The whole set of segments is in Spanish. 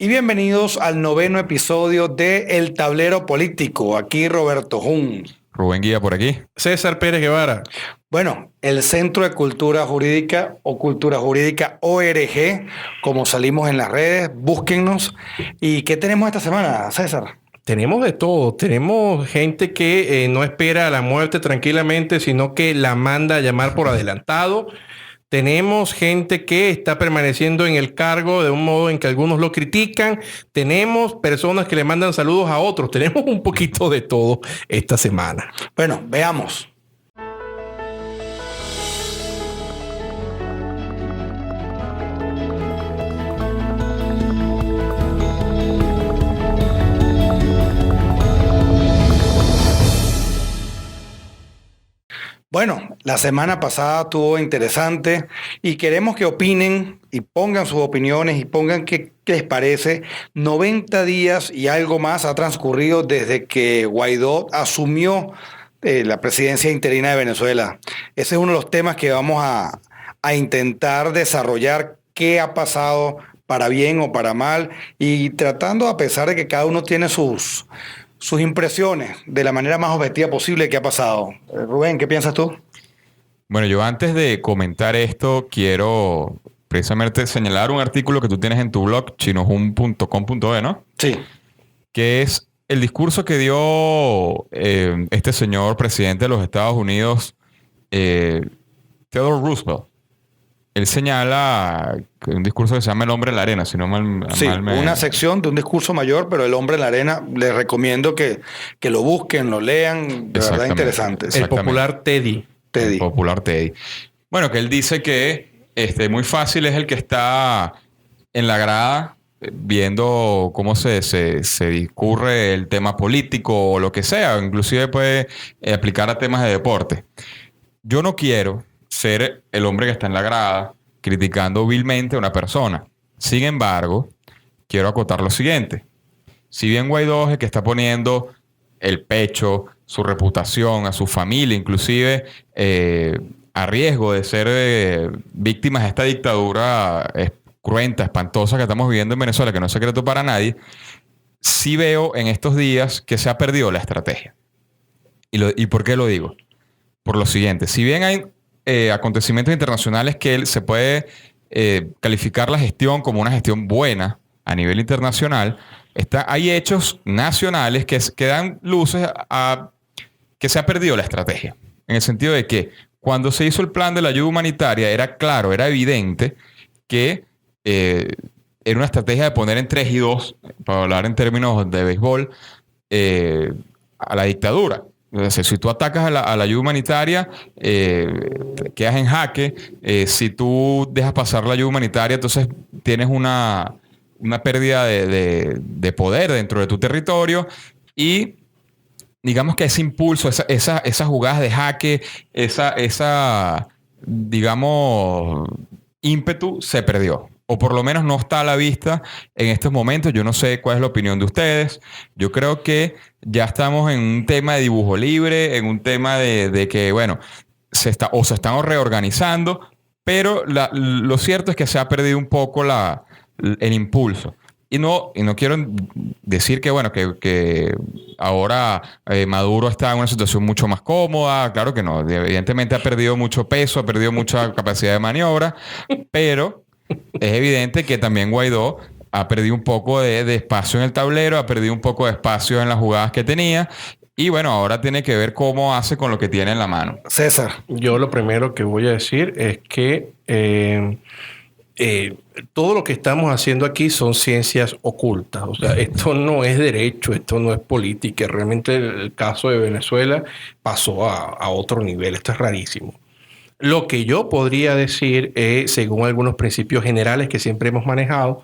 Y bienvenidos al noveno episodio de El Tablero Político. Aquí Roberto Jun. Rubén Guía por aquí. César Pérez Guevara. Bueno, el Centro de Cultura Jurídica o Cultura Jurídica ORG, como salimos en las redes, búsquennos. ¿Y qué tenemos esta semana, César? Tenemos de todo. Tenemos gente que no espera la muerte tranquilamente, sino que la manda a llamar por adelantado. Tenemos gente que está permaneciendo en el cargo de un modo en que algunos lo critican. Tenemos personas que le mandan saludos a otros. Tenemos un poquito de todo esta semana. Bueno, veamos. Bueno, la semana pasada estuvo interesante y queremos que opinen y pongan sus opiniones y pongan qué les parece. 90 días y algo más ha transcurrido desde que Guaidó asumió la presidencia interina de Venezuela. Ese es uno de los temas que vamos a intentar desarrollar, qué ha pasado para bien o para mal, y tratando, a pesar de que cada uno tiene sus impresiones de la manera más objetiva posible que ha pasado. Rubén, ¿qué piensas tú? Bueno, yo antes de comentar esto, quiero precisamente señalar un artículo que tú tienes en tu blog, chinojun.com.be, ¿no? Sí. Que es el discurso que dio este señor presidente de los Estados Unidos, Theodore Roosevelt. Él señala un discurso que se llama El hombre en la arena, si no mal Sí, una sección de un discurso mayor, pero El hombre en la arena, les recomiendo que lo busquen, lo lean, de verdad interesante. El popular Teddy. El popular Teddy. Bueno, que él dice que muy fácil es el que está en la grada viendo cómo se discurre el tema político o lo que sea, inclusive puede aplicar a temas de deporte. Yo no quiero ser el hombre que está en la grada criticando vilmente a una persona. Sin embargo, quiero acotar lo siguiente. Si bien Guaidó es el que está poniendo el pecho, su reputación, a su familia, inclusive a riesgo de ser víctimas de esta dictadura cruenta, espantosa que estamos viviendo en Venezuela, que no es secreto para nadie, sí veo en estos días que se ha perdido la estrategia. ¿Y por qué lo digo? Por lo siguiente. Si bien hay acontecimientos internacionales que él se puede calificar la gestión como una gestión buena a nivel internacional, hay hechos nacionales que dan luces a que se ha perdido la estrategia. En el sentido de que cuando se hizo el plan de la ayuda humanitaria era claro, era evidente que era una estrategia de poner en 3 y 2, para hablar en términos de béisbol, a la dictadura. Entonces, si tú atacas a la ayuda humanitaria, quedas en jaque. Si tú dejas pasar la ayuda humanitaria, entonces tienes una pérdida de poder dentro de tu territorio. Y digamos que ese impulso, esas jugadas de jaque, esa digamos, ímpetu se perdió. O por lo menos no está a la vista en estos momentos. Yo no sé cuál es la opinión de ustedes. Yo creo que ya estamos en un tema de dibujo libre, en un tema de que, bueno, se están reorganizando, pero lo cierto es que se ha perdido un poco el impulso. Y no quiero decir que, bueno, que ahora Maduro está en una situación mucho más cómoda. Claro que no. Evidentemente ha perdido mucho peso, ha perdido mucha capacidad de maniobra, pero es evidente que también Guaidó ha perdido un poco de espacio en el tablero, ha perdido un poco de espacio en las jugadas que tenía. Y bueno, ahora tiene que ver cómo hace con lo que tiene en la mano. César. Yo lo primero que voy a decir es que todo lo que estamos haciendo aquí son ciencias ocultas. O sea, esto no es derecho, esto no es política. Realmente el caso de Venezuela pasó a otro nivel. Esto es rarísimo. Lo que yo podría decir, según algunos principios generales que siempre hemos manejado,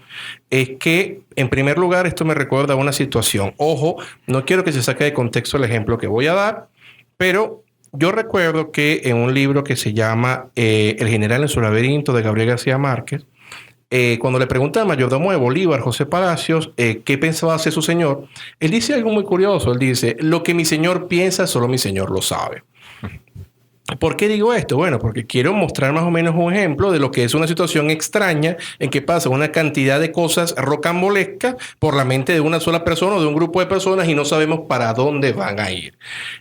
es que, en primer lugar, esto me recuerda a una situación. Ojo, no quiero que se saque de contexto el ejemplo que voy a dar, pero yo recuerdo que en un libro que se llama El general en su laberinto, de Gabriel García Márquez, cuando le pregunta al mayordomo de Bolívar, José Palacios, qué pensaba hacer su señor, él dice algo muy curioso. Él dice, lo que mi señor piensa, solo mi señor lo sabe. ¿Por qué digo esto? Bueno, porque quiero mostrar más o menos un ejemplo de lo que es una situación extraña en que pasa una cantidad de cosas rocambolescas por la mente de una sola persona o de un grupo de personas y no sabemos para dónde van a ir.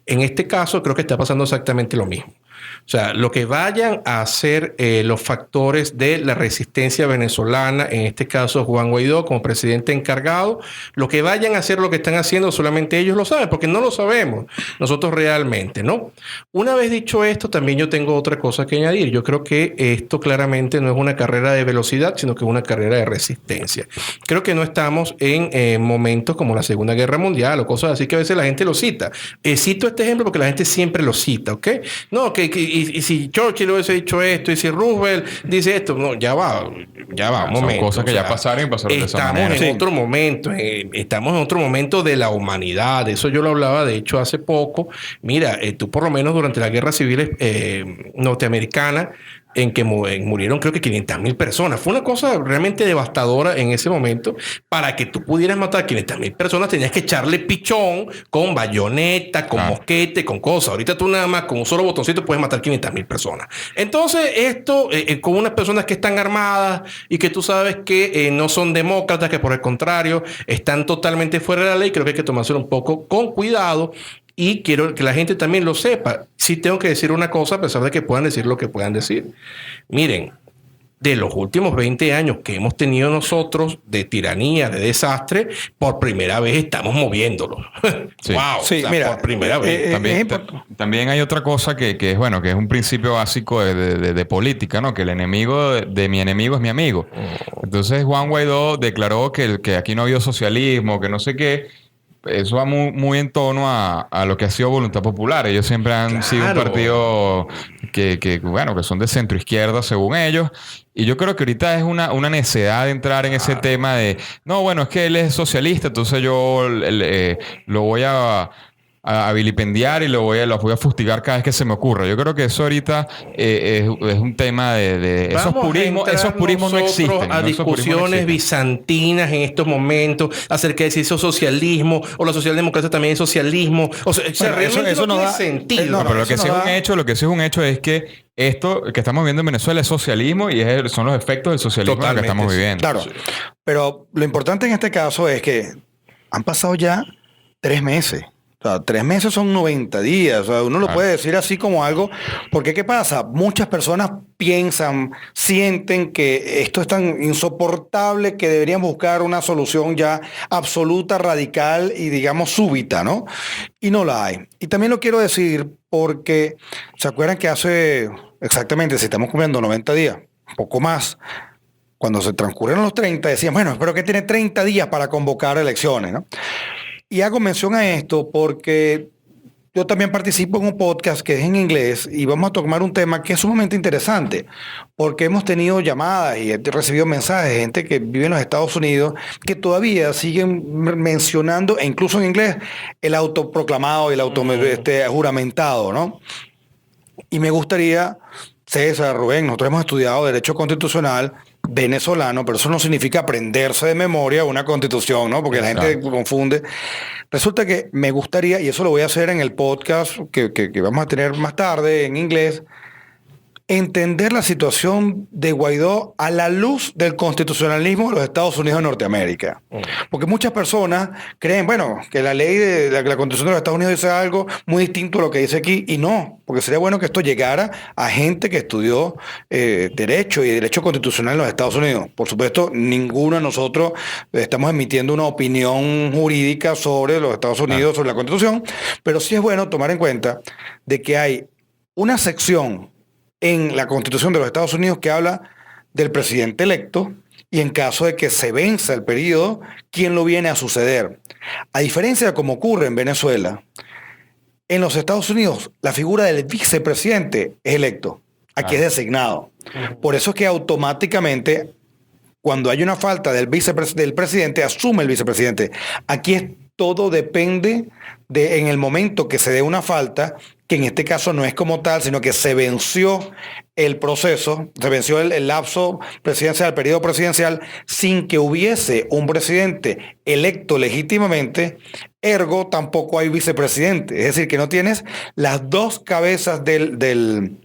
En este caso creo que está pasando exactamente lo mismo. O sea, lo que vayan a hacer los factores de la resistencia venezolana, en este caso Juan Guaidó como presidente encargado, lo que vayan a hacer, lo que están haciendo, solamente ellos lo saben, porque no lo sabemos nosotros realmente, ¿no? Una vez dicho esto, también yo tengo otra cosa que añadir. Yo creo que esto claramente no es una carrera de velocidad, sino que es una carrera de resistencia. Creo que no estamos en momentos como la Segunda Guerra Mundial o cosas así que a veces la gente lo cita. Cito este ejemplo porque la gente siempre lo cita, ¿ok? No, y si Churchill hubiese dicho esto, y si Roosevelt dice esto, no, ya va, un momento. Son cosas que ya pasaron y pasaron de esa manera. Estamos en otro momento de la humanidad. Eso yo lo hablaba, de hecho, hace poco. Mira, tú por lo menos durante la guerra civil norteamericana, en que murieron creo que 500,000 personas. Fue una cosa realmente devastadora en ese momento. Para que tú pudieras matar 500,000 personas tenías que echarle pichón con bayoneta, con mosquete, con cosas. Ahorita tú nada más con un solo botoncito puedes matar 500,000 personas. Entonces esto con unas personas que están armadas y que tú sabes que no son demócratas, que por el contrario están totalmente fuera de la ley, creo que hay que tomárselo un poco con cuidado. Y quiero que la gente también lo sepa. Sí tengo que decir una cosa, a pesar de que puedan decir lo que puedan decir. Miren, de los últimos 20 años que hemos tenido nosotros de tiranía, de desastre, por primera vez estamos moviéndolo. Sí. ¡Wow! Sí, o sea, mira, por primera vez. También hay otra cosa que es, bueno, que es un principio básico de política, ¿no? Que el enemigo de mi enemigo es mi amigo. Entonces Juan Guaidó declaró que aquí no ha habido socialismo, que no sé qué. Eso va muy en tono a lo que ha sido Voluntad Popular. Ellos siempre han sido un partido que son de centro izquierda según ellos. Y yo creo que ahorita es una necesidad de entrar en ese tema de, no, bueno, es que él es socialista, entonces yo lo voy a vilipendiar y lo voy a fustigar cada vez que se me ocurra. Yo creo que eso ahorita es un tema de esos purismos no existen. A discusiones bizantinas en estos momentos acerca de si eso es socialismo o la socialdemocracia también es socialismo. O sea, realmente eso no tiene sentido. Pero lo que sí es un hecho es que esto que estamos viviendo en Venezuela es socialismo y son los efectos del socialismo que estamos viviendo. Claro, pero lo importante en este caso es que han pasado ya 3 meses. O sea, 3 meses son 90 días. O sea, uno lo puede decir así como algo. Porque, ¿qué pasa? Muchas personas piensan, sienten que esto es tan insoportable que deberían buscar una solución ya absoluta, radical y, digamos, súbita, ¿no? Y no la hay. Y también lo quiero decir porque, ¿se acuerdan que hace exactamente, si estamos cumpliendo 90 días, un poco más, cuando se transcurrieron los 30, decían, bueno, pero que tiene 30 días para convocar elecciones, ¿no? Y hago mención a esto porque yo también participo en un podcast que es en inglés y vamos a tomar un tema que es sumamente interesante porque hemos tenido llamadas y he recibido mensajes de gente que vive en los Estados Unidos que todavía siguen mencionando, e incluso en inglés, el autoproclamado y el juramentado, ¿no? Y me gustaría, César, Rubén, nosotros hemos estudiado Derecho Constitucional venezolano, pero eso no significa aprenderse de memoria una constitución, ¿no? Porque la gente confunde. Resulta que me gustaría, y eso lo voy a hacer en el podcast que vamos a tener más tarde en inglés, entender la situación de Guaidó a la luz del constitucionalismo de los Estados Unidos de Norteamérica. Porque muchas personas creen, bueno, que la ley de la Constitución de los Estados Unidos dice algo muy distinto a lo que dice aquí, y no, porque sería bueno que esto llegara a gente que estudió Derecho y Derecho Constitucional en los Estados Unidos. Por supuesto, ninguno de nosotros estamos emitiendo una opinión jurídica sobre los Estados Unidos, sobre la Constitución, pero sí es bueno tomar en cuenta de que hay una sección en la Constitución de los Estados Unidos que habla del presidente electo y en caso de que se venza el periodo, quién lo viene a suceder. A diferencia de como ocurre en Venezuela, en los Estados Unidos la figura del vicepresidente es electo, aquí es designado. Por eso es que automáticamente cuando hay una falta del presidente, asume el vicepresidente. Aquí todo depende de en el momento que se dé una falta, que en este caso no es como tal, sino que se venció el proceso, se venció el lapso presidencial, el periodo presidencial, sin que hubiese un presidente electo legítimamente, Ergo, tampoco hay vicepresidente. Es decir, que no tienes las dos cabezas del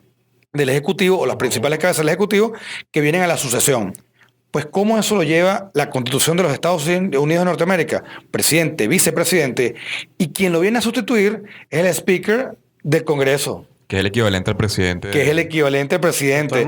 Ejecutivo o las principales cabezas del Ejecutivo que vienen a la sucesión. Pues, ¿cómo eso lo lleva la Constitución de los Estados Unidos de Norteamérica? Presidente, vicepresidente, y quien lo viene a sustituir es el Speaker del Congreso. Que es el equivalente al presidente. Que es el equivalente al presidente.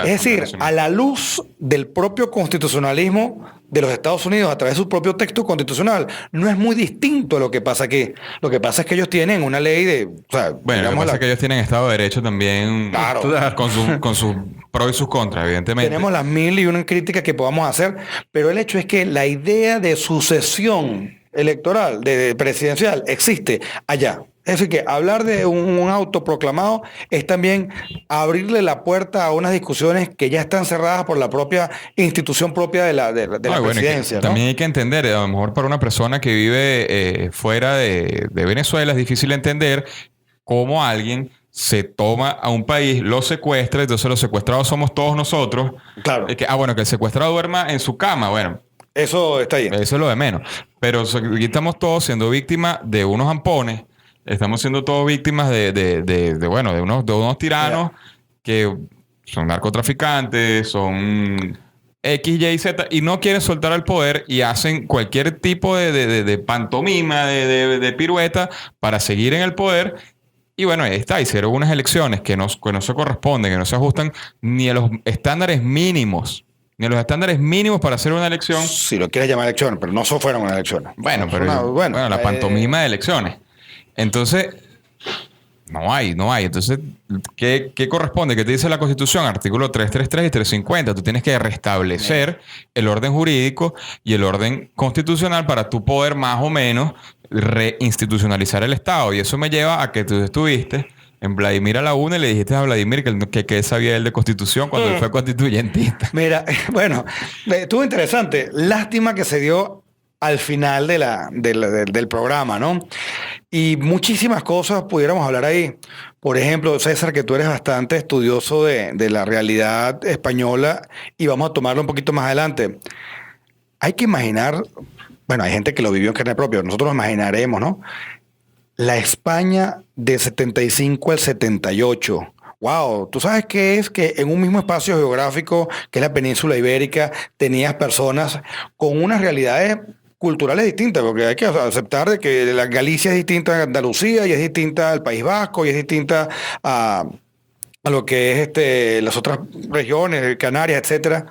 Es decir, a la luz del propio constitucionalismo de los Estados Unidos, a través de su propio texto constitucional, no es muy distinto a lo que pasa aquí. Lo que pasa es que ellos tienen una ley de... O sea, bueno, lo que pasa es que ellos tienen Estado de Derecho también. Claro. Con sus pros y sus contras, evidentemente. Tenemos las 1001 críticas que podamos hacer, pero el hecho es que la idea de sucesión electoral, de presidencial, existe allá. Es decir, que hablar de un autoproclamado es también abrirle la puerta a unas discusiones que ya están cerradas por la propia institución propia de la presidencia. ¿no? También hay que entender, a lo mejor para una persona que vive fuera de Venezuela es difícil entender cómo alguien se toma a un país, lo secuestra, entonces los secuestrados somos todos nosotros. Claro. Que el secuestrado duerma en su cama, bueno. Eso está ahí. Eso es lo de menos. Pero aquí estamos todos siendo víctimas de unos ampones. Estamos siendo todos víctimas de unos tiranos que son narcotraficantes, son X, Y, Z, y no quieren soltar el poder y hacen cualquier tipo de pantomima, de pirueta para seguir en el poder. Y bueno, ahí está. Hicieron unas elecciones que no se corresponden, que no se ajustan ni a los estándares mínimos. Ni a los estándares mínimos para hacer una elección. Si lo quieres llamar elección, pero no fueron unas elecciones. Bueno, pero la pantomima de elecciones. Entonces, no hay. Entonces, ¿qué corresponde? ¿Qué te dice la Constitución? Artículo 333 y 350. Tú tienes que restablecer el orden jurídico y el orden constitucional para tú poder más o menos reinstitucionalizar el Estado. Y eso me lleva a que tú estuviste en Vladimir a la una y le dijiste a Vladimir que sabía él de Constitución cuando él fue constituyentista. Mira, bueno, estuvo interesante. Lástima que se dio al final del programa, ¿no? Y muchísimas cosas pudiéramos hablar ahí. Por ejemplo, César, que tú eres bastante estudioso de la realidad española y vamos a tomarlo un poquito más adelante. Hay que imaginar, bueno, hay gente que lo vivió en carne propia, nosotros lo imaginaremos, ¿no? La España de 75 al 78. Wow, ¿tú sabes qué es? Que en un mismo espacio geográfico, que es la península ibérica, tenías personas con unas realidades culturales distintas, porque hay que aceptar de que la Galicia es distinta a Andalucía y es distinta al País Vasco y es distinta a lo que es las otras regiones, Canarias, etcétera.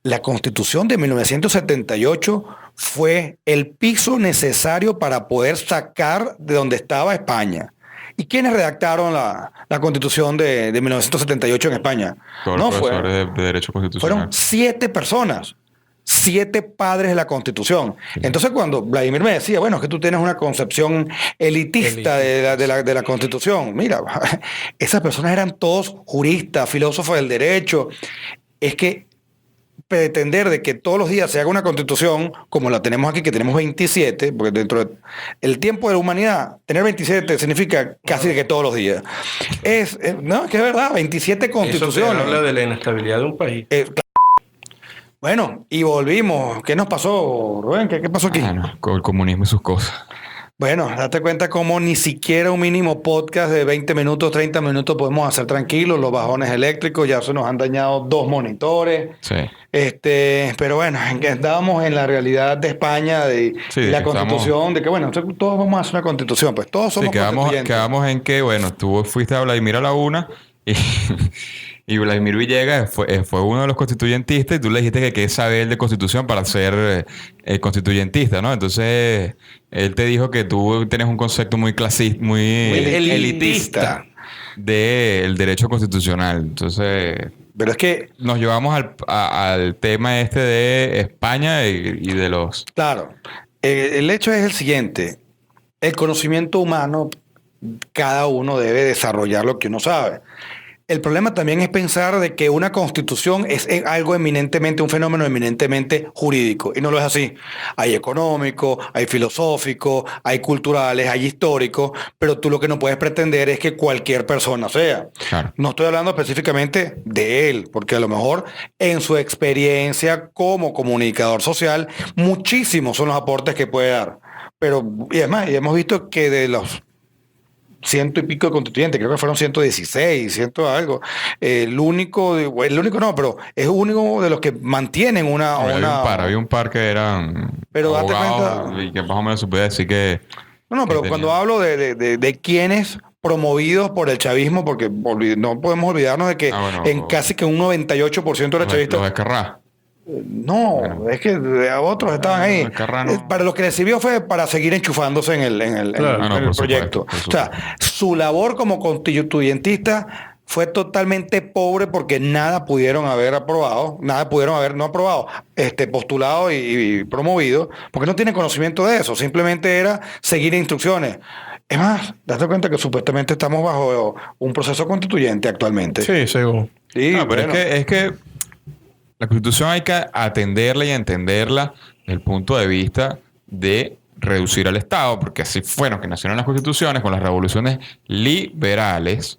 La Constitución de 1978 fue el piso necesario para poder sacar de donde estaba España. ¿Y quiénes redactaron la Constitución de 1978 en España? Todos los profesores de Derecho Constitucional. Fueron 7 personas. 7 padres de la Constitución. Entonces, cuando Vladimir me decía, bueno, es que tú tienes una concepción elitista de la Constitución. Mira, esas personas eran todos juristas, filósofos del derecho. Es que pretender de que todos los días se haga una Constitución, como la tenemos aquí, que tenemos 27, porque dentro del tiempo de la humanidad, tener 27 significa casi que todos los días. No, es que es verdad, 27 Constituciones. Eso habla de la inestabilidad de un país. Bueno, y volvimos. ¿Qué nos pasó, Rubén? ¿Qué pasó aquí? Con el comunismo y sus cosas. Bueno, date cuenta cómo ni siquiera un mínimo podcast de 20 minutos, 30 minutos podemos hacer tranquilos. Los bajones eléctricos ya se nos han dañado 2 monitores. Sí. Pero bueno, estábamos en la realidad de España, de la Constitución, de que bueno, todos vamos a hacer una Constitución, pues todos somos constituyentes. Quedamos en que, bueno, tú fuiste a Vladimir a la una y Vladimir Villegas fue uno de los constituyentistas y tú le dijiste que sabe él de Constitución para ser constituyentista, ¿no? Entonces, él te dijo que tú tienes un concepto muy clasista, muy elitista del derecho constitucional. Entonces, pero es que nos llevamos al tema de España y de los... Claro. El hecho es el siguiente. El conocimiento humano, cada uno debe desarrollar lo que uno sabe. El problema también es pensar de que una constitución es algo eminentemente, un fenómeno eminentemente jurídico. Y no lo es así. Hay económico, hay filosófico, hay culturales, hay histórico, pero tú lo que no puedes pretender es que cualquier persona sea. Claro. No estoy hablando específicamente de él, porque a lo mejor en su experiencia como comunicador social, muchísimos son los aportes que puede dar. Pero, y además, y hemos visto que de los ciento y pico de constituyentes, creo que fueron 116, ciento algo. El único no, pero es único de los que mantienen una. Había un par que eran. Pero date abogados cuenta. y que más o menos se puede decir que. No, pero cuando hablo de quienes promovidos por el chavismo, porque no podemos olvidarnos de que casi que un 98% de los chavistas. Los de Carrá. No, bueno, es que otros estaban ahí. Para los que les sirvió fue para seguir enchufándose en el proyecto. O sea, su labor como constituyentista fue totalmente pobre porque nada pudieron haber aprobado, nada pudieron haber no aprobado, postulado y promovido, porque no tienen conocimiento de eso. Simplemente era seguir instrucciones. Es más, date cuenta que supuestamente estamos bajo un proceso constituyente actualmente. Sí, según. Sí, no, pero bueno. es que la Constitución hay que atenderla y entenderla desde el punto de vista de reducir al Estado, porque así fueron que nacieron las constituciones con las revoluciones liberales,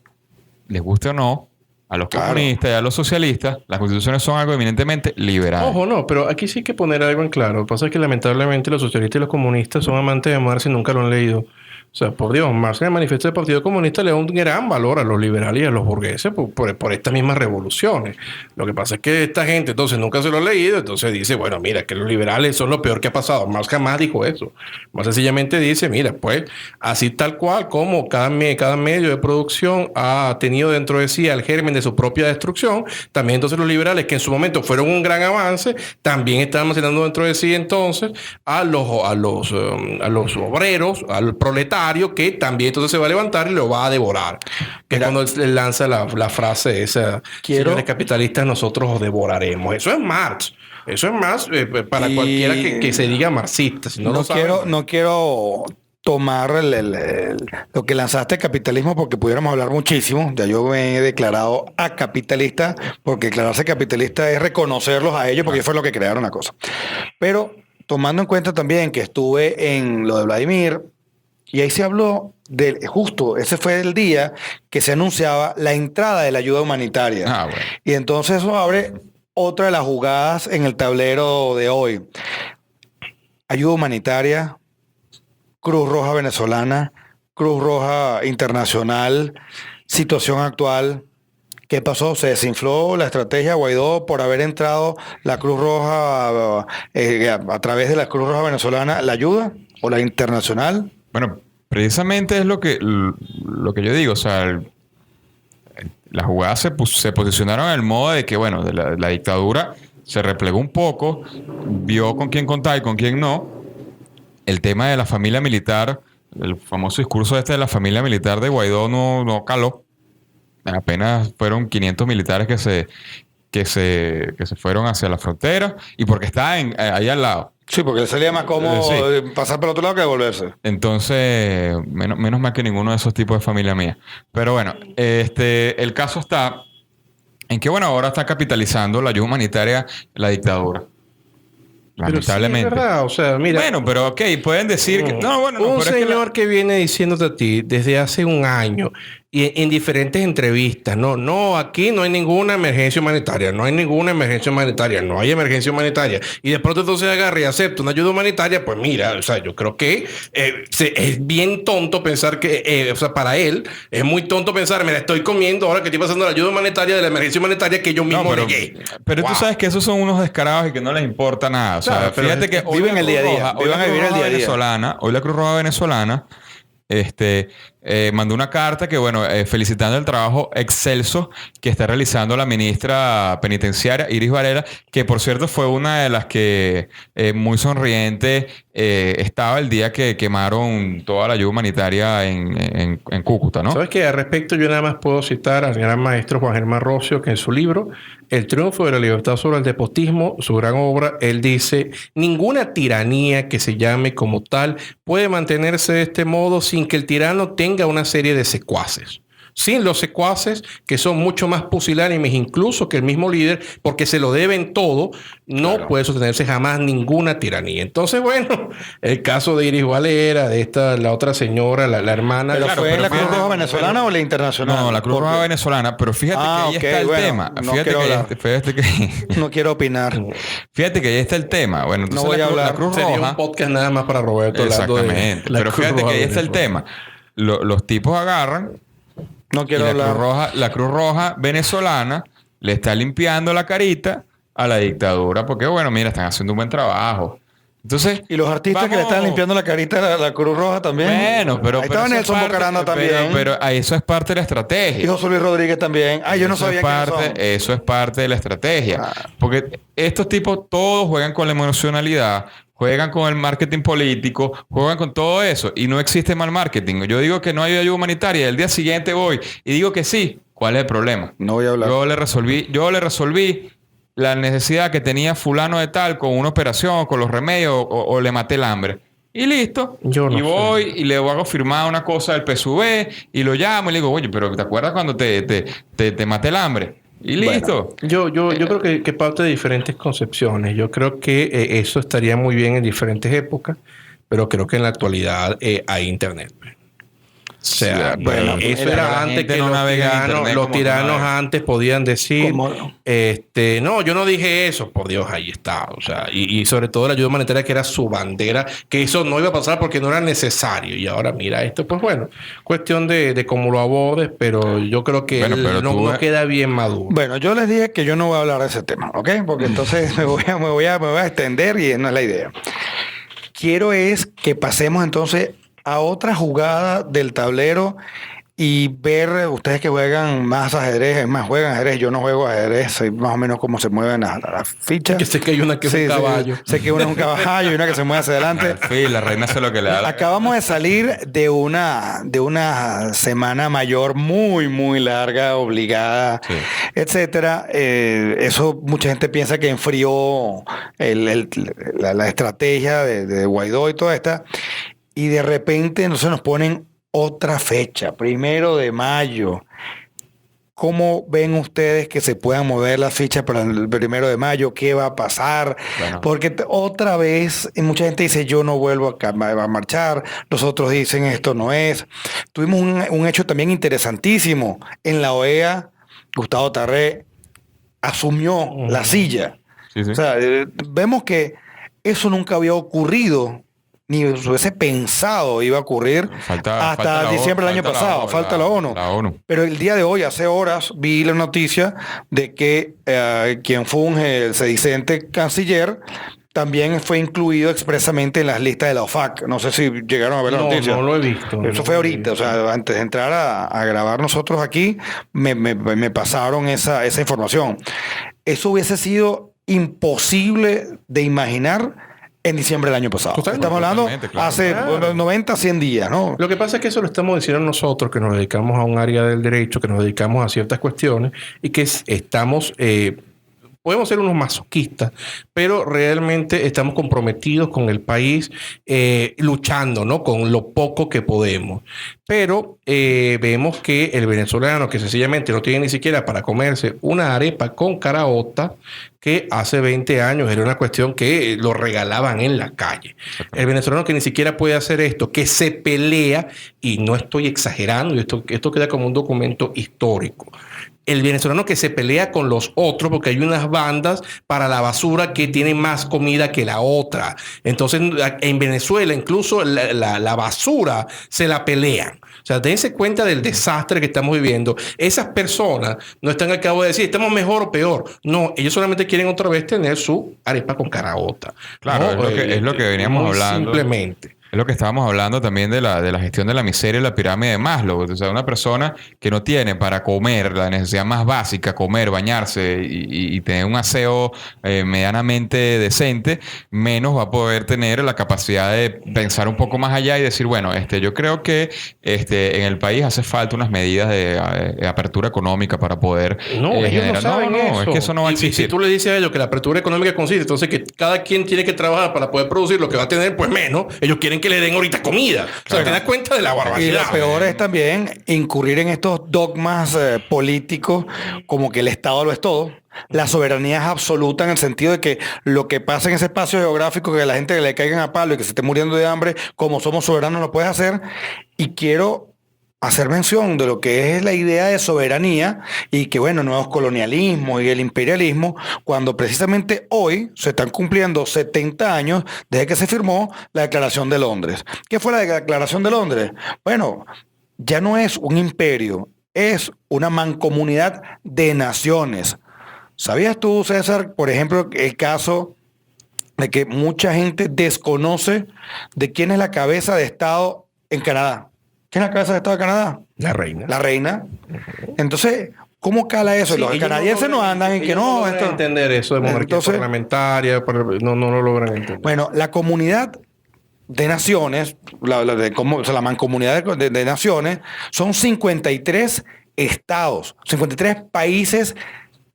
les guste o no, a los comunistas y a los socialistas, las constituciones son algo eminentemente liberal. Ojo, no, pero aquí sí hay que poner algo en claro. Lo que pasa es que lamentablemente los socialistas y los comunistas son amantes de Marx y nunca lo han leído. O sea, por Dios, Marx en el manifiesto del Partido Comunista le da un gran valor a los liberales y a los burgueses por estas mismas revoluciones. Lo que pasa es que esta gente entonces nunca se lo ha leído, entonces dice, bueno, mira, que los liberales son lo peor que ha pasado. Marx jamás dijo eso. Más sencillamente dice, mira, pues, así tal cual como cada medio de producción ha tenido dentro de sí el germen de su propia destrucción, también entonces los liberales, que en su momento fueron un gran avance, también están almacenando dentro de sí entonces a los obreros, al proletario, que también entonces se va a levantar y lo va a devorar. Que es cuando él lanza la frase esa, señores capitalistas, nosotros os devoraremos. Eso es Marx. Eso es más para cualquiera que se diga marxista. Si no quiero tomar lo que lanzaste, capitalismo, porque pudiéramos hablar muchísimo. Ya yo me he declarado acapitalista, porque declararse capitalista es reconocerlos a ellos, porque fue lo que crearon la cosa. Pero tomando en cuenta también que estuve en lo de Vladimir, y ahí se habló justo ese fue el día que se anunciaba la entrada de la ayuda humanitaria. Bueno. Y entonces eso abre otra de las jugadas en el tablero de hoy. Ayuda humanitaria, Cruz Roja venezolana, Cruz Roja internacional, situación actual. ¿Qué pasó? ¿Se desinfló la estrategia de Guaidó por haber entrado la Cruz Roja a través de la Cruz Roja venezolana, la ayuda o la internacional? Bueno, precisamente es lo que yo digo. O sea, las jugadas se posicionaron en el modo de que, bueno, de la dictadura se replegó un poco, vio con quién contar y con quién no. El tema de la familia militar, el famoso discurso de la familia militar de Guaidó no caló. Apenas fueron 500 militares que se fueron hacia la frontera y porque estaban ahí al lado. Sí, porque le salía más cómodo pasar por otro lado que devolverse. Entonces, menos mal que ninguno de esos tipos de familia mía. Pero bueno, el caso está en que, bueno, ahora está capitalizando la ayuda humanitaria la dictadura. Lamentablemente. Pero sí, es verdad. O sea, mira. Bueno, pero ok, pueden decir que. No, bueno, un señor que viene diciéndote a ti desde hace un año y en diferentes entrevistas, no, aquí no hay ninguna emergencia humanitaria, no hay ninguna emergencia humanitaria, no hay emergencia humanitaria. Y de pronto entonces agarra y acepta una ayuda humanitaria, pues mira, o sea, yo creo que es bien tonto pensar que, o sea, para él es muy tonto pensar, mira, estoy comiendo ahora que estoy pasando la ayuda humanitaria de la emergencia humanitaria que yo mismo negué. Pero tú sabes que esos son unos descarados y que no les importa nada. O sea, fíjate que hoy viven el día a día. Hoy la Cruz Roja venezolana mandó una carta que, bueno, felicitando el trabajo excelso que está realizando la ministra penitenciaria Iris Varela, que por cierto fue una de las que muy sonriente estaba el día que quemaron toda la ayuda humanitaria en Cúcuta, ¿no? Sabes que al respecto yo nada más puedo citar al gran maestro Juan Germán Rocio, que en su libro El triunfo de la libertad sobre el despotismo, su gran obra, él dice: ninguna tiranía que se llame como tal puede mantenerse de este modo sin que el tirano tenga una serie de secuaces. sin los secuaces, que son mucho más pusilánimes incluso que el mismo líder, porque se lo deben todo, no puede sostenerse jamás ninguna tiranía. Entonces, bueno, el caso de Iris Valera, de la otra señora, la hermana... ¿Pero fue la Cruz Roja venezolana o la internacional? No, la Cruz Roja venezolana, pero fíjate que ahí está el tema. No quiero opinar. Fíjate que ahí está el tema. Bueno, entonces no voy a hablar. La Cruz Sería Roja, un podcast nada más para Roberto. Exactamente. Pero fíjate que ahí está el tema. Los tipos agarran. No quiero hablar. La Cruz Roja venezolana le está limpiando la carita a la dictadura porque, bueno, mira, están haciendo un buen trabajo. Entonces, y los artistas que le están limpiando la carita a la Cruz Roja también. Bueno, pero... Ahí estaba Nelson Bocaranda también. Pero eso es parte de la estrategia. Y José Luis Rodríguez también. Yo no sabía que eso es parte de la estrategia. Porque estos tipos todos juegan con la emocionalidad, juegan con el marketing político, juegan con todo eso. Y no existe mal marketing. Yo digo que no hay ayuda humanitaria. El día siguiente voy y digo que sí. ¿Cuál es el problema? No voy a hablar. Yo le resolví la necesidad que tenía fulano de tal con una operación, con los remedios, o le maté el hambre. Y listo. Voy y le hago firmar una cosa del PSV y lo llamo y le digo, oye, pero ¿te acuerdas cuando te maté el hambre? Y listo. Yo creo que parte de diferentes concepciones. Yo creo que eso estaría muy bien en diferentes épocas, pero creo que en la actualidad hay internet. O sea, bueno, eso era antes que los tiranos antes podían decir, no, yo no dije eso, por Dios, ahí está. O sea, y sobre todo la ayuda humanitaria que era su bandera, que eso no iba a pasar porque no era necesario. Y ahora mira esto, pues bueno, cuestión de cómo lo abordes, pero yo creo que no queda bien maduro. Bueno, yo les dije que yo no voy a hablar de ese tema, ¿ok? Porque entonces me voy a extender y no es la idea. Quiero es que pasemos entonces a otra jugada del tablero y ver ustedes que juegan más ajedrez, es más, juegan ajedrez, yo no juego ajedrez, sé más o menos cómo se mueven las fichas. Que sé que hay una que es un caballo. Sé que una es un caballo y una que se mueve hacia adelante. Sí, la reina hace lo que le da. Acabamos de salir de una semana mayor muy, muy larga, obligada, etcétera. Eso mucha gente piensa que enfrió la estrategia de Guaidó y toda esta. Y de repente entonces nos ponen otra fecha, 1 de mayo. ¿Cómo ven ustedes que se puedan mover las fichas para el 1 de mayo? ¿Qué va a pasar? Bueno. Porque otra vez mucha gente dice yo no vuelvo a marchar. Los otros dicen esto no es. Tuvimos un hecho también interesantísimo. En la OEA, Gustavo Tarré asumió la silla. Sí. O sea, vemos que eso nunca había ocurrido. Ni hubiese pensado iba a ocurrir hasta diciembre del año pasado. Falta la ONU. Pero el día de hoy, hace horas, vi la noticia de que quien funge el sedicente canciller también fue incluido expresamente en las listas de la OFAC. No sé si llegaron a ver la noticia. No lo he visto. Eso fue ahorita. O sea, antes de entrar a grabar nosotros aquí, me pasaron esa información. Eso hubiese sido imposible de imaginar en diciembre del año pasado. Estamos hablando hace 90, 100 días, ¿no? Lo que pasa es que eso lo estamos diciendo nosotros, que nos dedicamos a un área del derecho, que nos dedicamos a ciertas cuestiones y que estamos... podemos ser unos masoquistas, pero realmente estamos comprometidos con el país, luchando, ¿no? Con lo poco que podemos. Pero vemos que el venezolano, que sencillamente no tiene ni siquiera para comerse una arepa con caraota, que hace 20 años era una cuestión que lo regalaban en la calle. El venezolano que ni siquiera puede hacer esto, que se pelea, y no estoy exagerando, esto queda como un documento histórico. El venezolano que se pelea con los otros porque hay unas bandas para la basura que tienen más comida que la otra. Entonces, en Venezuela, incluso la basura se la pelean. O sea, dense cuenta del desastre que estamos viviendo. Esas personas no están al cabo de decir, estamos mejor o peor. No, ellos solamente quieren otra vez tener su arepa con caraota. Claro, ¿no? es lo que veníamos hablando. Simplemente. Es lo que estábamos hablando también de la gestión de la miseria y la pirámide de Maslow. O sea, una persona que no tiene para comer, la necesidad más básica, comer, bañarse y tener un aseo medianamente decente, menos va a poder tener la capacidad de pensar un poco más allá y decir, bueno, yo creo que en el país hace falta unas medidas de apertura económica para poder generar. No, es que eso no va a existir. Y si tú le dices a ellos que la apertura económica consiste, entonces que cada quien tiene que trabajar para poder producir lo que va a tener, pues menos. Ellos quieren que le den ahorita comida. O sea, te das cuenta de la Y barbaridad. lo peor es también incurrir en estos dogmas políticos como que el Estado lo es todo. La soberanía es absoluta en el sentido de que lo que pasa en ese espacio geográfico, que la gente le caigan a palo y que se esté muriendo de hambre, como somos soberanos lo puedes hacer. Y quiero hacer mención de lo que es la idea de soberanía y que, bueno, nuevos colonialismos y el imperialismo, cuando precisamente hoy se están cumpliendo 70 años desde que se firmó la Declaración de Londres. ¿Qué fue la Declaración de Londres? Bueno, ya no es un imperio, es una mancomunidad de naciones. ¿Sabías tú, César, por ejemplo, el caso de que mucha gente desconoce de quién es la cabeza de Estado en Canadá? ¿Quién es la cabeza de Estado de Canadá? La reina. La reina. Entonces, ¿cómo cala eso? Sí, Los canadienses no andan en que ellos no. logran entender eso de monarquía Entonces, parlamentaria, no lo logran entender. bueno, la comunidad de naciones, la mancomunidad de naciones, son 53 estados, 53 países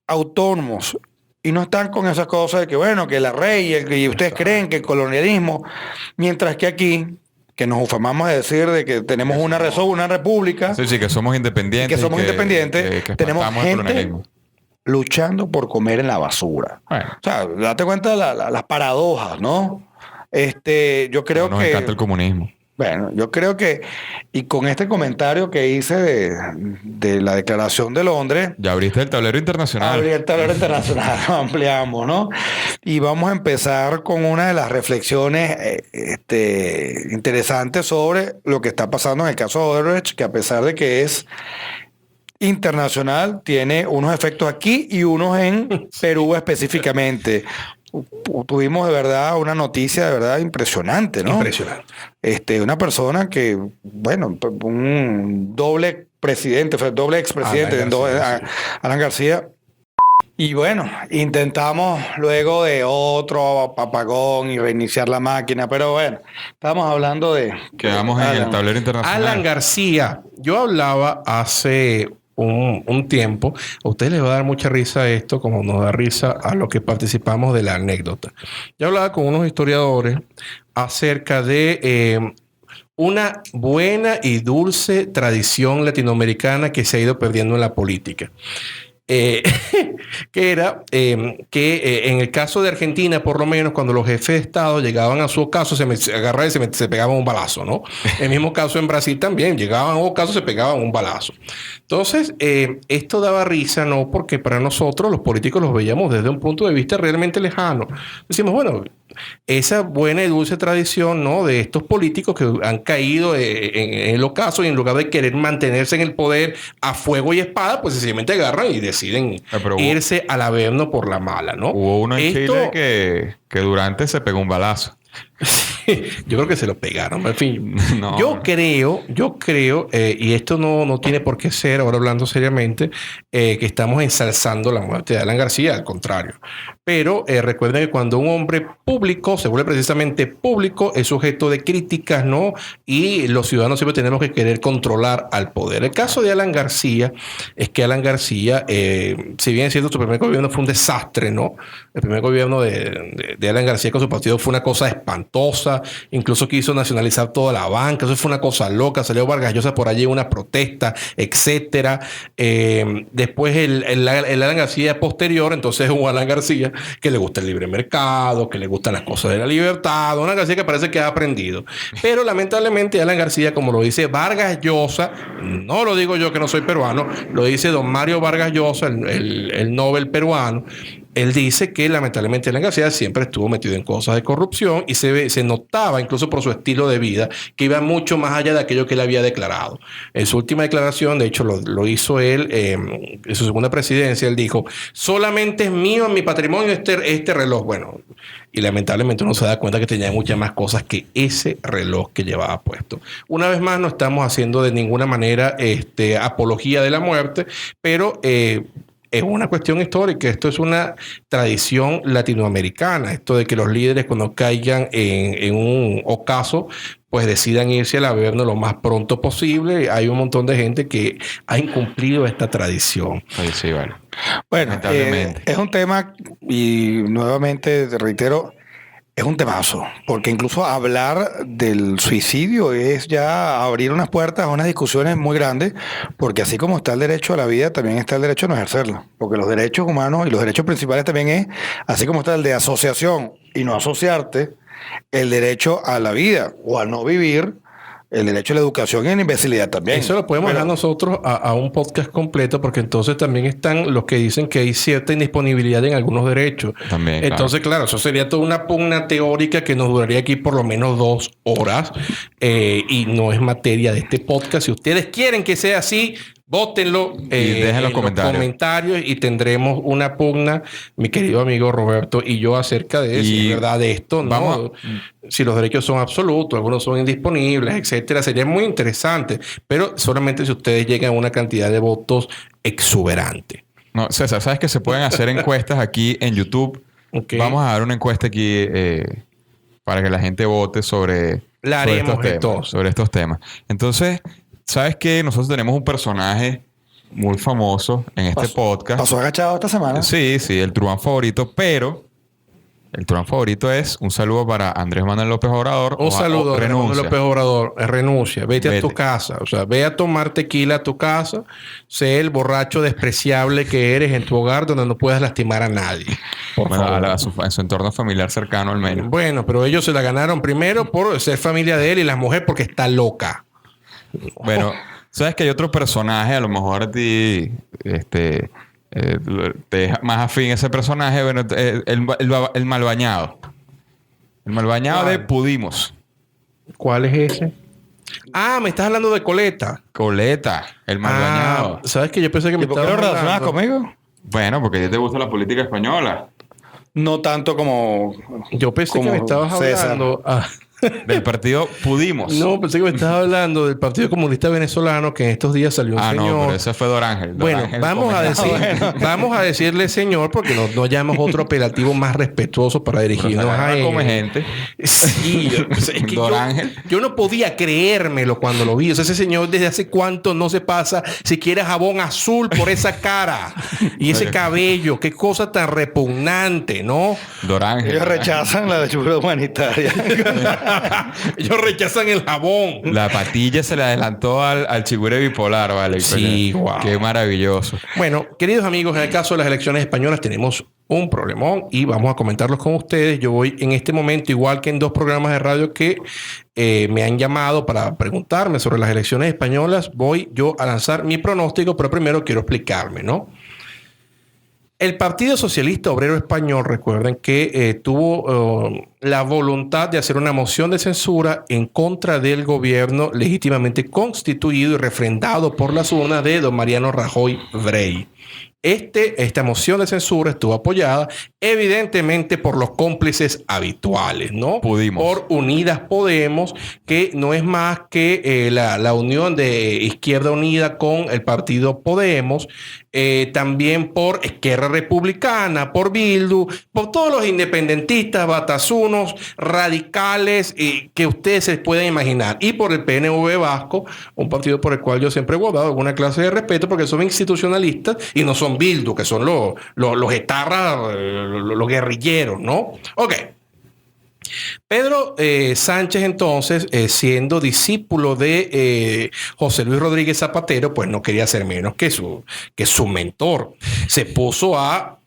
autónomos. Y no están con esas cosas de que, bueno, que la rey y ustedes creen que el colonialismo, mientras que aquí, que nos ufamamos de decir de que tenemos una república, Sí, que somos independientes. Que tenemos espantamos el gente colonialismo. luchando por comer en la basura. Bueno. O sea, date cuenta de las paradojas, ¿no? Yo creo Nos que... encanta el comunismo. Bueno, yo creo que, y con este comentario que hice de la Declaración de Londres, Ya abriste el tablero internacional. abrir el tablero internacional, lo ampliamos, ¿no? Y vamos a empezar con una de las reflexiones interesantes sobre lo que está pasando en el caso de Odebrecht, que a pesar de que es internacional, tiene unos efectos aquí y unos en Perú específicamente. Tuvimos de verdad una noticia de verdad impresionante, ¿no? Impresionante. Una persona que, bueno, un doble presidente, doble expresidente, Alan García. Y bueno, intentamos luego de otro apagón y reiniciar la máquina, pero bueno, estamos hablando de... Quedamos en el tablero internacional. Alan García. Yo hablaba hace un tiempo. A ustedes les va a dar mucha risa esto, como nos da risa a los que participamos de la anécdota. Yo hablaba con unos historiadores acerca de una buena y dulce tradición latinoamericana que se ha ido perdiendo en la política. Que era que en el caso de Argentina, por lo menos, cuando los jefes de Estado llegaban a su ocaso, se agarraban y se pegaban un balazo, ¿no? El mismo caso en Brasil también, llegaban a ocaso, se pegaban un balazo. Entonces, esto daba risa, ¿no? Porque para nosotros, los políticos, los veíamos desde un punto de vista realmente lejano. Decimos, bueno, esa buena y dulce tradición, ¿no? De estos políticos que han caído en el ocaso y en lugar de querer mantenerse en el poder a fuego y espada, pues sencillamente agarran y deciden irse al averno por la mala, ¿no? Hubo uno en Chile que Durante se pegó un balazo. Yo creo que se lo pegaron. En fin, No. yo creo, y esto no tiene por qué ser, ahora hablando seriamente, que estamos ensalzando la muerte de Alan García, al contrario. Pero recuerden que cuando un hombre público se vuelve precisamente público, es sujeto de críticas, ¿no? Y los ciudadanos siempre tenemos que querer controlar al poder. El caso de Alan García es que Alan García, si bien es cierto, su primer gobierno fue un desastre, ¿no? El primer gobierno de Alan García con su partido fue una cosa espantosa, incluso quiso nacionalizar toda la banca, eso fue una cosa loca, salió Vargas Llosa por allí en una protesta, etcétera. Después el Alan García posterior, entonces hubo Alan García que le gusta el libre mercado, que le gustan las cosas de la libertad, Alan García que parece que ha aprendido. Pero lamentablemente Alan García, como lo dice Vargas Llosa, no lo digo yo que no soy peruano, lo dice don Mario Vargas Llosa, el Nobel peruano. Él dice que lamentablemente Alan García siempre estuvo metido en cosas de corrupción y se notaba incluso por su estilo de vida que iba mucho más allá de aquello que él había declarado. En su última declaración, de hecho lo hizo él en su segunda presidencia, él dijo, solamente es mío en mi patrimonio este reloj. Bueno, y lamentablemente uno se da cuenta que tenía muchas más cosas que ese reloj que llevaba puesto. Una vez más, no estamos haciendo de ninguna manera apología de la muerte, pero es una cuestión histórica. Esto es una tradición latinoamericana. Esto de que los líderes cuando caigan en un ocaso, pues decidan irse al averno lo más pronto posible. Hay un montón de gente que ha incumplido esta tradición. Sí, bueno. Bueno, es un tema, y nuevamente te reitero, Es un temazo, porque incluso hablar del suicidio es ya abrir unas puertas a unas discusiones muy grandes, porque así como está el derecho a la vida, también está el derecho a no ejercerla, porque los derechos humanos y los derechos principales también es, así como está el de asociación y no asociarte, el derecho a la vida o a no vivir, el derecho a la educación y a la imbecilidad también. Eso lo podemos dejar nosotros a un podcast completo, porque entonces también están los que dicen que hay cierta indisponibilidad en algunos derechos. También, entonces, claro, eso sería toda una pugna teórica que nos duraría aquí por lo menos 2 horas y no es materia de este podcast. Si ustedes quieren que sea así, vótenlo y dejen los comentarios y tendremos una pugna, mi querido amigo Roberto y yo, acerca de si es verdad de esto, ¿no? Si los derechos son absolutos, algunos son indisponibles, etcétera. Sería muy interesante, pero solamente si ustedes llegan a una cantidad de votos exuberante. No, César, ¿sabes que se pueden hacer encuestas aquí en YouTube? Okay. Vamos a dar una encuesta aquí para que la gente vote sobre estos temas. Entonces, ¿sabes qué? Nosotros tenemos un personaje muy famoso en este podcast. ¿Pasó agachado esta semana? Sí, el truán favorito, pero el truán favorito es un saludo para Andrés Manuel López Obrador. Un saludo a Andrés Manuel López Obrador. Renuncia. Vete a tu casa. O sea, ve a tomar tequila a tu casa. Sé el borracho despreciable que eres en tu hogar, donde no puedas lastimar a nadie. Por favor. En su entorno familiar cercano al menos. Bueno, pero ellos se la ganaron primero por ser familia de él y la mujer porque está loca. Bueno, sabes que hay otro personaje, a lo mejor a ti te deja más afín ese personaje, bueno, el malbañado. El malbañado de Pudimos. ¿Cuál es ese? Ah, me estás hablando de Coleta. Coleta, el malbañado. ¿Sabes que yo pensé que me estabas hablando? ¿Por qué lo relacionabas conmigo? Bueno, porque a ti te gusta la política española. No tanto como... Yo pensé que me estabas hablando... Del partido Pudimos. No, pensé que me estabas hablando del Partido Comunista Venezolano, que en estos días salió un señor. No, pero ese fue Dorángel. Bueno, vamos a decirle señor, porque no llamamos otro apelativo más respetuoso para dirigirnos a él. Come gente. Sí, es que yo no podía creérmelo cuando lo vi. O sea, ese señor desde hace cuánto no se pasa siquiera jabón azul por esa cara y ese cabello. Qué cosa tan repugnante, ¿no? Dorángel. Ellos rechazan la ayuda humanitaria. Ellos rechazan el jabón. La patilla se le adelantó al chigüire bipolar, ¿vale? Sí, wow. Qué maravilloso. Bueno, queridos amigos, en el caso de las elecciones españolas tenemos un problemón y vamos a comentarlos con ustedes. Yo voy en este momento, igual que en 2 programas de radio que me han llamado para preguntarme sobre las elecciones españolas, voy yo a lanzar mi pronóstico, pero primero quiero explicarme, ¿no? El Partido Socialista Obrero Español, recuerden que tuvo la voluntad de hacer una moción de censura en contra del gobierno legítimamente constituido y refrendado por las urnas de don Mariano Rajoy Brey. Esta moción de censura estuvo apoyada evidentemente por los cómplices habituales, ¿no? Por Unidas Podemos, que no es más que la unión de Izquierda Unida con el partido Podemos, también por Esquerra Republicana, por Bildu, por todos los independentistas, batazunos, radicales que ustedes se pueden imaginar, y por el PNV Vasco, un partido por el cual yo siempre he guardado alguna clase de respeto porque son institucionalistas y no son Bildu, que son los etarras, los guerrilleros, ¿no? Ok. Pedro Sánchez, entonces, siendo discípulo de José Luis Rodríguez Zapatero, pues no quería ser menos que su mentor. Se puso a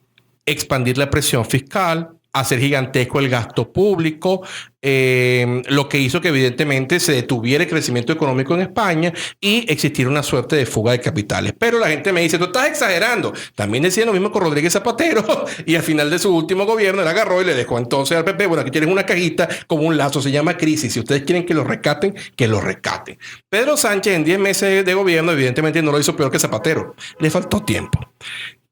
expandir la presión fiscal, hacer gigantesco el gasto público, lo que hizo que evidentemente se detuviera el crecimiento económico en España y existiera una suerte de fuga de capitales. Pero la gente me dice, tú estás exagerando. También decía lo mismo con Rodríguez Zapatero y al final de su último gobierno él agarró y le dejó entonces al PP, bueno, aquí tienes una cajita como un lazo, se llama crisis. Si ustedes quieren que lo rescaten, que lo rescaten. Pedro Sánchez en 10 meses de gobierno evidentemente no lo hizo peor que Zapatero. Le faltó tiempo.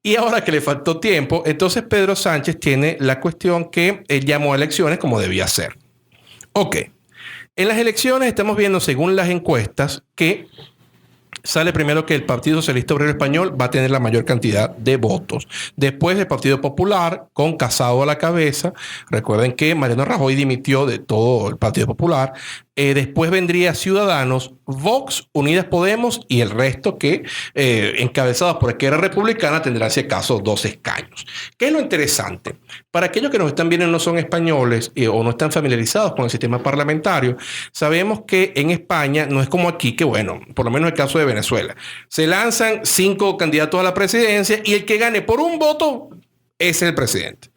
Y ahora que le faltó tiempo, entonces Pedro Sánchez tiene la cuestión que él llamó a elecciones como debía ser. Ok. En las elecciones estamos viendo, según las encuestas, que sale primero que el Partido Socialista Obrero Español va a tener la mayor cantidad de votos. Después el Partido Popular, con Casado a la cabeza. Recuerden que Mariano Rajoy dimitió de todo el Partido Popular. Después vendría Ciudadanos, Vox, Unidas Podemos y el resto que, encabezados por Esquerra Republicana, tendrán si acaso 2 escaños. ¿Qué es lo interesante? Para aquellos que nos están viendo y no son españoles o no están familiarizados con el sistema parlamentario, sabemos que en España no es como aquí, que bueno, por lo menos el caso de Venezuela, se lanzan 5 candidatos a la presidencia y el que gane por un voto es el presidente.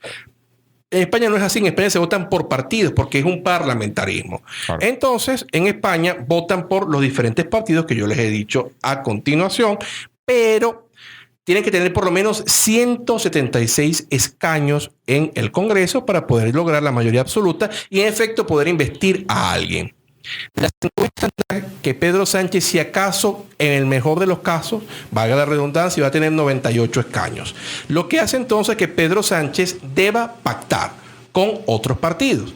En España no es así. En España se votan por partidos porque es un parlamentarismo. Claro. Entonces, en España votan por los diferentes partidos que yo les he dicho a continuación, pero tienen que tener por lo menos 176 escaños en el Congreso para poder lograr la mayoría absoluta y, en efecto, poder investir a alguien. Las encuestas que Pedro Sánchez, si acaso, en el mejor de los casos, valga la redundancia, va a tener 98 escaños. Lo que hace entonces que Pedro Sánchez deba pactar con otros partidos.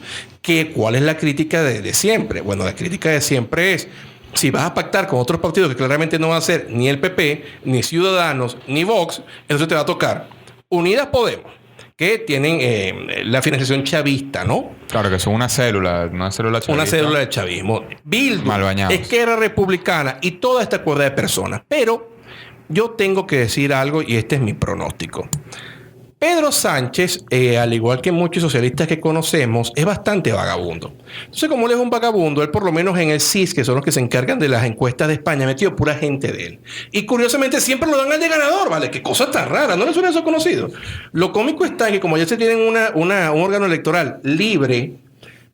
¿Cuál es la crítica de siempre? Bueno, la crítica de siempre es: si vas a pactar con otros partidos que claramente no van a ser ni el PP, ni Ciudadanos, ni Vox, entonces te va a tocar Unidas Podemos, que tienen la financiación chavista, ¿no? Claro, que son una célula chavista. Una célula del chavismo. Bildu, Esquerra Republicana y toda esta cuerda de personas. Pero yo tengo que decir algo y este es mi pronóstico. Pedro Sánchez, al igual que muchos socialistas que conocemos, es bastante vagabundo. Entonces, como él es un vagabundo, él por lo menos en el CIS, que son los que se encargan de las encuestas de España, ha metido pura gente de él. Y curiosamente siempre lo dan al de ganador, ¿vale? Qué cosa tan rara, ¿no les suena eso conocido? Lo cómico está que como ya se tienen un órgano electoral libre,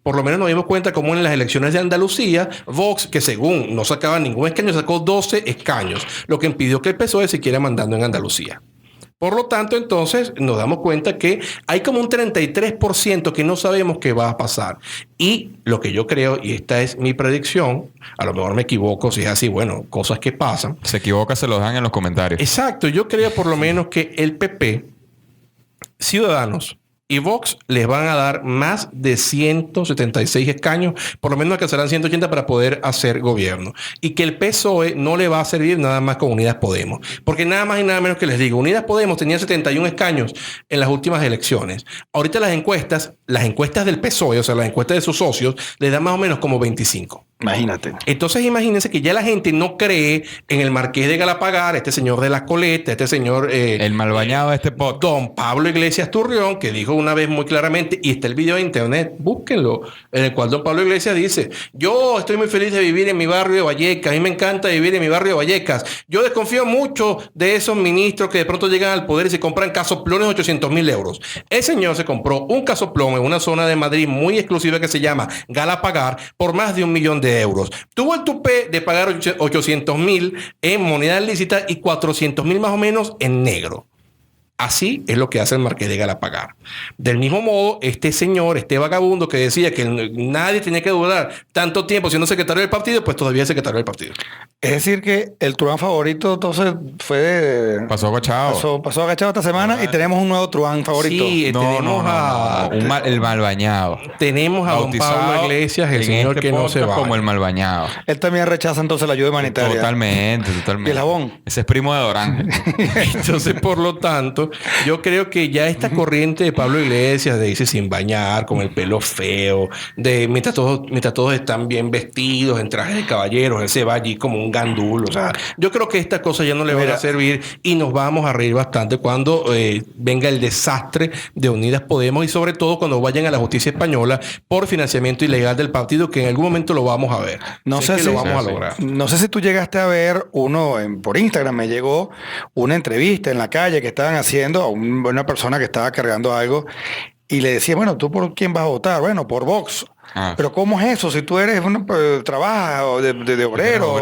por lo menos nos dimos cuenta como en las elecciones de Andalucía, Vox, que según no sacaba ningún escaño, sacó 12 escaños, lo que impidió que el PSOE se siguiera mandando en Andalucía. Por lo tanto, entonces, nos damos cuenta que hay como un 33% que no sabemos qué va a pasar. Y lo que yo creo, y esta es mi predicción, a lo mejor me equivoco, si es así, bueno, cosas que pasan. Se equivoca, se los dan en los comentarios. Exacto, yo creo por lo menos que el PP, Ciudadanos y Vox les van a dar más de 176 escaños, por lo menos alcanzarán 180 para poder hacer gobierno. Y que el PSOE no le va a servir nada más con Unidas Podemos. Porque nada más y nada menos que les digo, Unidas Podemos tenía 71 escaños en las últimas elecciones. Ahorita las encuestas del PSOE, o sea, las encuestas de sus socios, les dan más o menos como 25. Imagínate. Entonces imagínense que ya la gente no cree en el Marqués de Galapagar, este señor de las coletas, este señor... el mal bañado de este podcast. Don Pablo Iglesias Turrión, que dijo una vez muy claramente, y está el video de internet, búsquenlo, en el cual don Pablo Iglesias dice: yo estoy muy feliz de vivir en mi barrio de Vallecas, a mí me encanta vivir en mi barrio de Vallecas. Yo desconfío mucho de esos ministros que de pronto llegan al poder y se compran casoplones de 800,000 euros. El señor se compró un casoplón en una zona de Madrid muy exclusiva que se llama Galapagar por más de 1 millón de euros. Tuvo el tupé de pagar 800,000 en moneda lícita y 400,000 más o menos en negro. Así es lo que hace el Marqués de Galapagar. Del mismo modo, este señor, este vagabundo que decía que nadie tenía que durar tanto tiempo siendo secretario del partido, pues todavía es secretario del partido. Es decir que el Truán favorito entonces fue de... Pasó agachado. Pasó agachado esta semana y tenemos un nuevo Truán favorito. Sí, tenemos el mal bañado. Tenemos a don Pablo Iglesias, el señor que no se va. Como el mal bañado. Él también rechaza entonces la ayuda humanitaria. Totalmente. ¿Y el jabón? Ese es primo de Dorán. Entonces, por lo tanto, yo creo que ya esta corriente de Pablo Iglesias, de irse sin bañar, con el pelo feo, de mientras todos están bien vestidos, en trajes de caballeros, él se va allí como un gandulo. O sea, yo creo que esta cosa ya no le va a servir y nos vamos a reír bastante cuando venga el desastre de Unidas Podemos y sobre todo cuando vayan a la justicia española por financiamiento ilegal del partido, que en algún momento lo vamos a ver. No sé si lo vamos a lograr. No sé si tú llegaste a ver por Instagram me llegó una entrevista en la calle que estaban haciendo a una persona que estaba cargando algo y le decía: bueno, ¿tú por quién vas a votar? Bueno, por Vox. Pero ¿cómo es eso? Si tú eres trabajas de obrero.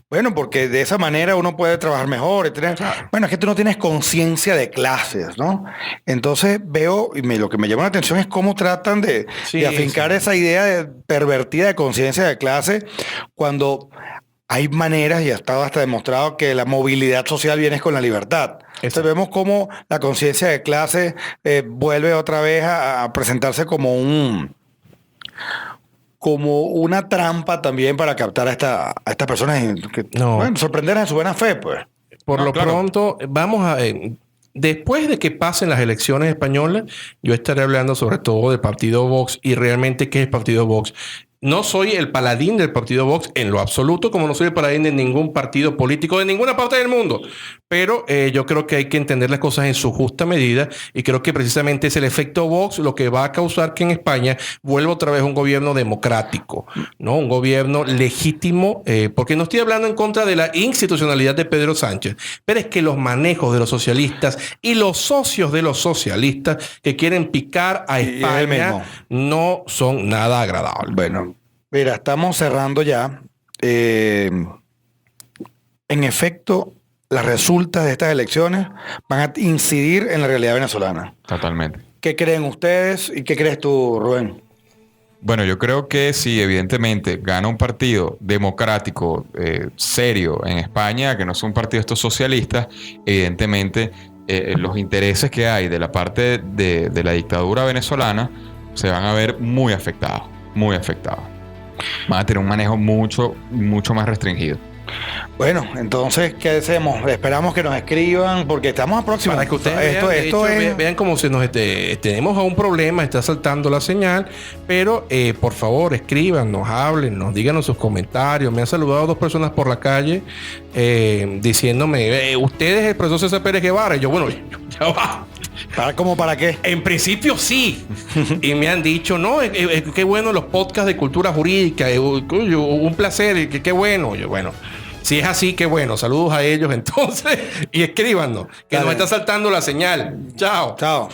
Bueno, porque de esa manera uno puede trabajar mejor. Bueno, es que tú no tienes conciencia de clases, ¿no? Entonces veo, lo que me llama la atención es cómo tratan de afincar esa idea pervertida de conciencia de clase cuando hay maneras, y ha estado hasta demostrado, que la movilidad social viene con la libertad. Entonces vemos cómo la conciencia de clase vuelve otra vez a presentarse como como una trampa también para captar a estas personas que, bueno, sorprender en su buena fe, pues. Por lo pronto, vamos a... después de que pasen las elecciones españolas, yo estaré hablando sobre todo del partido Vox y realmente qué es el partido Vox. No soy el paladín del partido Vox en lo absoluto, como no soy el paladín de ningún partido político de ninguna parte del mundo. Pero yo creo que hay que entender las cosas en su justa medida y creo que precisamente es el efecto Vox lo que va a causar que en España vuelva otra vez un gobierno democrático, ¿no? Un gobierno legítimo, porque no estoy hablando en contra de la institucionalidad de Pedro Sánchez, pero es que los manejos de los socialistas y los socios de los socialistas que quieren picar a España no son nada agradables. Bueno, mira, estamos cerrando ya. En efecto, las resultas de estas elecciones van a incidir en la realidad venezolana. Totalmente. ¿Qué creen ustedes y qué crees tú, Rubén? Bueno, yo creo que si evidentemente gana un partido democrático serio en España, que no es un partido de estos socialistas, evidentemente los intereses que hay de la parte de la dictadura venezolana se van a ver muy afectados, muy afectados. Van a tener un manejo mucho más restringido. Bueno, entonces, ¿qué hacemos? Esperamos que nos escriban porque estamos próximos. Para que ustedes vean cómo se nos tenemos a un problema, está saltando la señal, pero por favor escríbanos, háblenos, díganos sus comentarios. Me han saludado 2 personas por la calle diciéndome, ¿usted es el profesor César Pérez Guevara? Y yo, bueno, ya va. ¿Para qué? En principio sí. Y me han dicho, no, qué bueno los podcasts de cultura jurídica, un placer, qué bueno. Yo, bueno, si es así, qué bueno. Saludos a ellos entonces y escríbanos, que nos está saltando la señal. Chao. Chao.